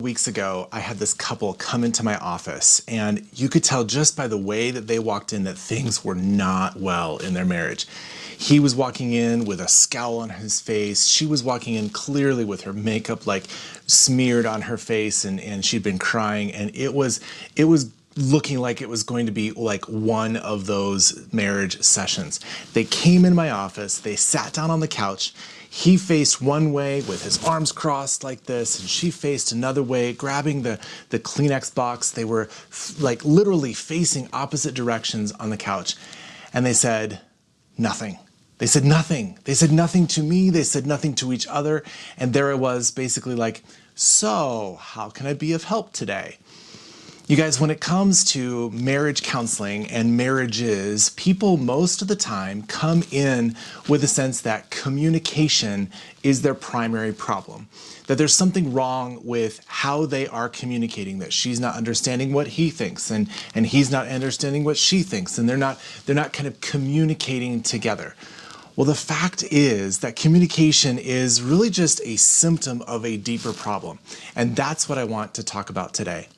Weeks ago, I had this couple come into my office, and you could tell just by the way that they walked in that things were not well in their marriage. He was walking in with a scowl on his face. She was walking in clearly with her makeup like smeared on her face, and she'd been crying, and it was looking like it was going to be like one of those marriage sessions. They came in my office, they sat down on the couch. He faced one way with his arms crossed like this, and she faced another way, grabbing the Kleenex box. They were like literally facing opposite directions on the couch. And they said nothing. They said nothing. They said nothing to me. They said nothing to each other. And there it was, basically like, so how can I be of help today? You guys, when it comes to marriage counseling and marriages, people most of the time come in with a sense that communication is their primary problem. That there's something wrong with how they are communicating, that she's not understanding what he thinks and he's not understanding what she thinks, and they're not kind of communicating together. Well, the fact is that communication is really just a symptom of a deeper problem. And that's what I want to talk about today.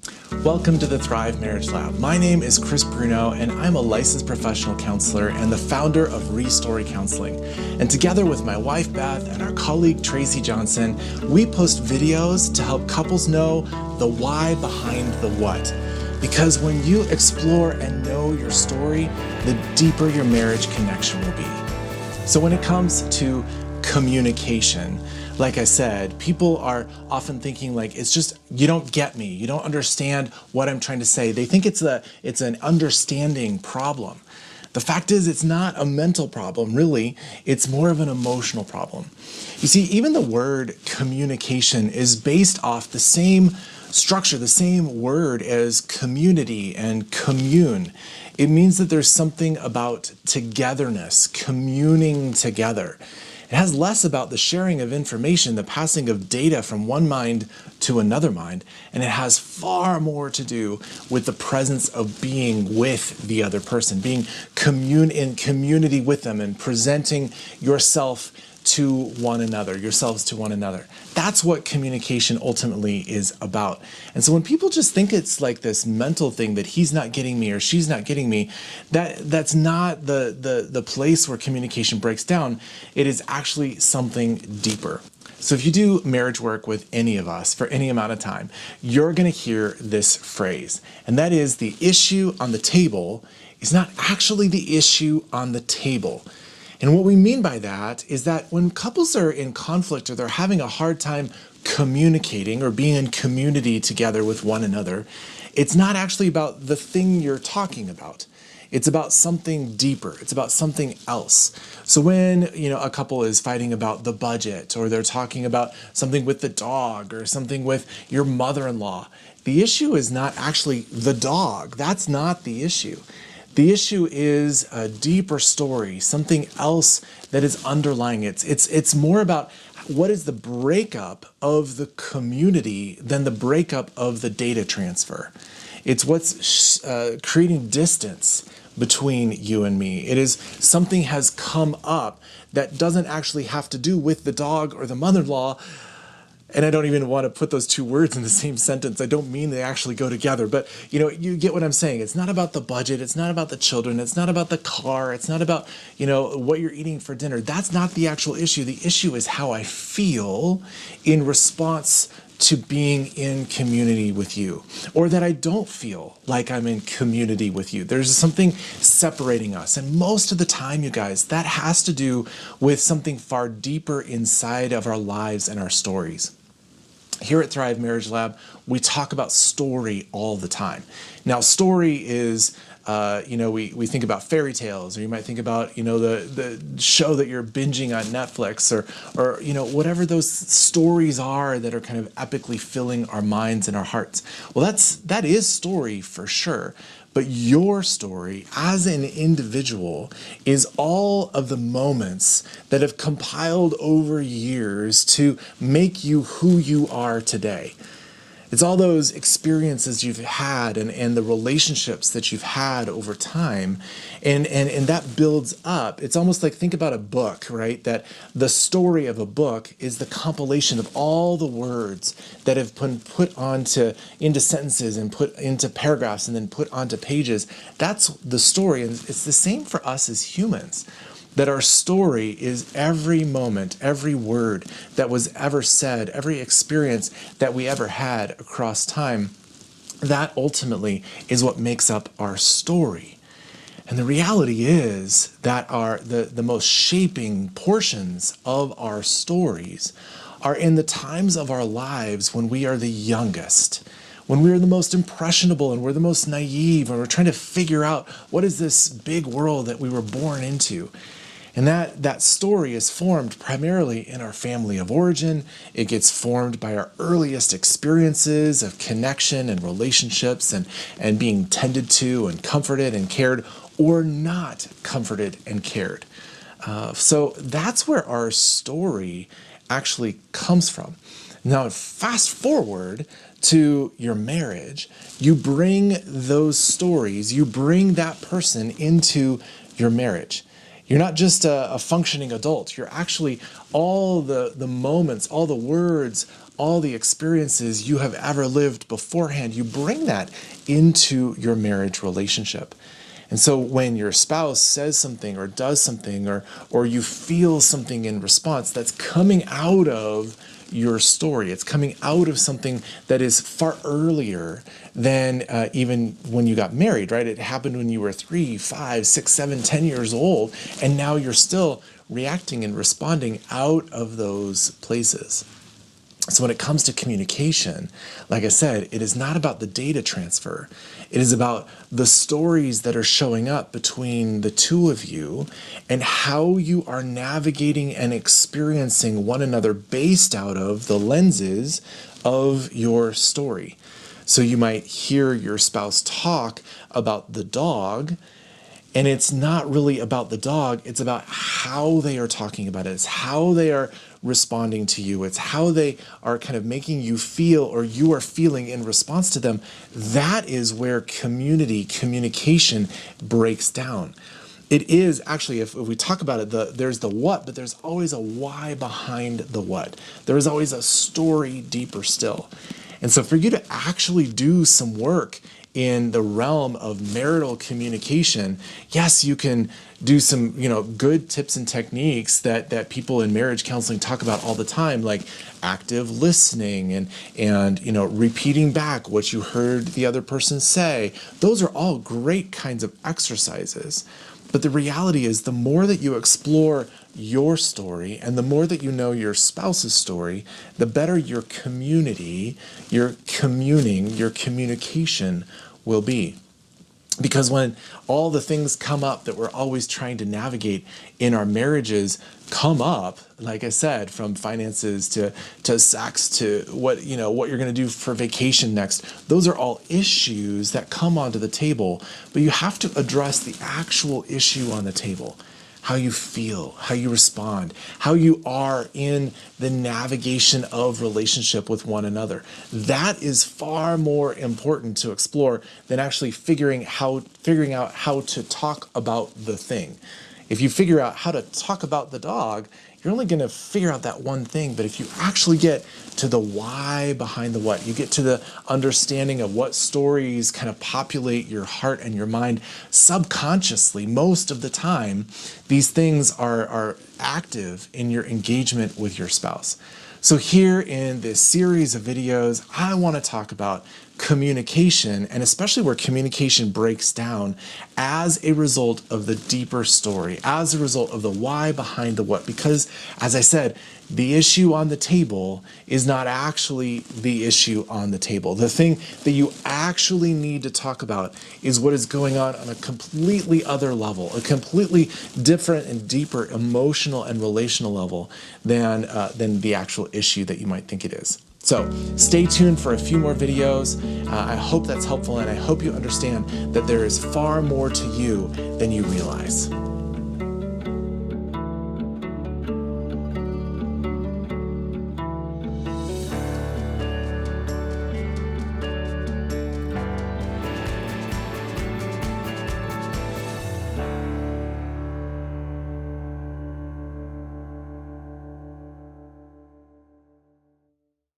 Welcome to the Thrive Marriage Lab. My name is Chris Bruno, and I'm a licensed professional counselor and the founder of Restory Counseling. And together with my wife, Beth, and our colleague, Tracy Johnson, we post videos to help couples know the why behind the what. Because when you explore and know your story, the deeper your marriage connection will be. So when it comes to communication, like I said, people are often thinking like, it's just, you don't get me. You don't understand what I'm trying to say. They think it's an understanding problem. The fact is, it's not a mental problem, really. It's more of an emotional problem. You see, even the word communication is based off the same structure, the same word as community and commune. It means that there's something about togetherness, communing together. It has less about the sharing of information, the passing of data from one mind to another mind, and it has far more to do with the presence of being with the other person, being in community with them and presenting yourselves to one another. That's what communication ultimately is about. And so when people just think it's like this mental thing that he's not getting me or she's not getting me, that's not the place where communication breaks down. It is actually something deeper. So if you do marriage work with any of us for any amount of time, you're going to hear this phrase, and that is, the issue on the table is not actually the issue on the table. And what we mean by that is that when couples are in conflict or they're having a hard time communicating or being in community together with one another, it's not actually about the thing you're talking about. It's about something deeper. It's about something else. So when, a couple is fighting about the budget, or they're talking about something with the dog or something with your mother-in-law, the issue is not actually the dog. That's not the issue. The issue is a deeper story, something else that is underlying it. It's more about what is the breakup of the community than the breakup of the data transfer. It's what's creating distance between you and me. It is something has come up that doesn't actually have to do with the dog or the mother-in-law. And I don't even want to put those two words in the same sentence. I don't mean they actually go together, but you get what I'm saying. It's not about the budget. It's not about the children. It's not about the car. It's not about, what you're eating for dinner. That's not the actual issue. The issue is how I feel in response to being in community with you, or that I don't feel like I'm in community with you. There's something separating us. And most of the time, you guys, that has to do with something far deeper inside of our lives and our stories. Here at Thrive Marriage Lab, we talk about story all the time. Now, story is, we think about fairy tales, or you might think about, the show that you're binging on Netflix, or whatever those stories are that are kind of epically filling our minds and our hearts. Well, that is story for sure. But your story as an individual is all of the moments that have compiled over years to make you who you are today. It's all those experiences you've had and the relationships that you've had over time. And that builds up. It's almost like, think about a book, right? That the story of a book is the compilation of all the words that have been put into sentences and put into paragraphs and then put onto pages. That's the story. And it's the same for us as humans. That our story is every moment, every word that was ever said, every experience that we ever had across time. That ultimately is what makes up our story. And the reality is that the most shaping portions of our stories are in the times of our lives when we are the youngest, when we're the most impressionable and we're the most naive, and we're trying to figure out what is this big world that we were born into. And that story is formed primarily in our family of origin. It gets formed by our earliest experiences of connection and relationships and being tended to and comforted and cared, or not comforted and cared. So that's where our story actually comes from. Now, fast forward to your marriage, you bring those stories, you bring that person into your marriage. You're not just a functioning adult. You're actually all the moments, all the words, all the experiences you have ever lived beforehand. You bring that into your marriage relationship. And so when your spouse says something or does something or you feel something in response, that's coming out of your story. It's coming out of something that is far earlier than even when you got married, right? It happened when you were 3, 5, 6, 7, 10 years old, and now you're still reacting and responding out of those places. So when it comes to communication, like I said, it is not about the data transfer. It is about the stories that are showing up between the two of you and how you are navigating and experiencing one another based out of the lenses of your story. So you might hear your spouse talk about the dog, and it's not really about the dog, it's about how they are talking about it. It's how they are responding to you. It's how they are kind of making you feel, or you are feeling in response to them. That is where communication breaks down. It is actually, if we talk about it, there's the what, but there's always a why behind the what. There is always a story deeper still. And so for you to actually do some work in the realm of marital communication, yes, you can do some, good tips and techniques that people in marriage counseling talk about all the time, like active listening and repeating back what you heard the other person say. Those are all great kinds of exercises. But the reality is, the more that you explore your story and the more that you know your spouse's story, the better your community, your communication will be. Because when all the things come up that we're always trying to navigate in our marriages come up, like I said, from finances to sex to what you're going to do for vacation next, those are all issues that come onto the table. But you have to address the actual issue on the table. How you feel, how you respond, how you are in the navigation of relationship with one another. That is far more important to explore than actually figuring out how to talk about the thing. If you figure out how to talk about the dog, you're only going to figure out that one thing. But if you actually get to the why behind the what, you get to the understanding of what stories kind of populate your heart and your mind subconsciously, most of the time, these things are active in your engagement with your spouse. So here in this series of videos, I want to talk about communication, and especially where communication breaks down as a result of the deeper story, as a result of the why behind the what. Because, as I said, the issue on the table is not actually the issue on the table. The thing that you actually need to talk about is what is going on a completely other level, a completely different and deeper emotional and relational level than the actual issue that you might think it is. So stay tuned for a few more videos. I hope that's helpful, and I hope you understand that there is far more to you than you realize.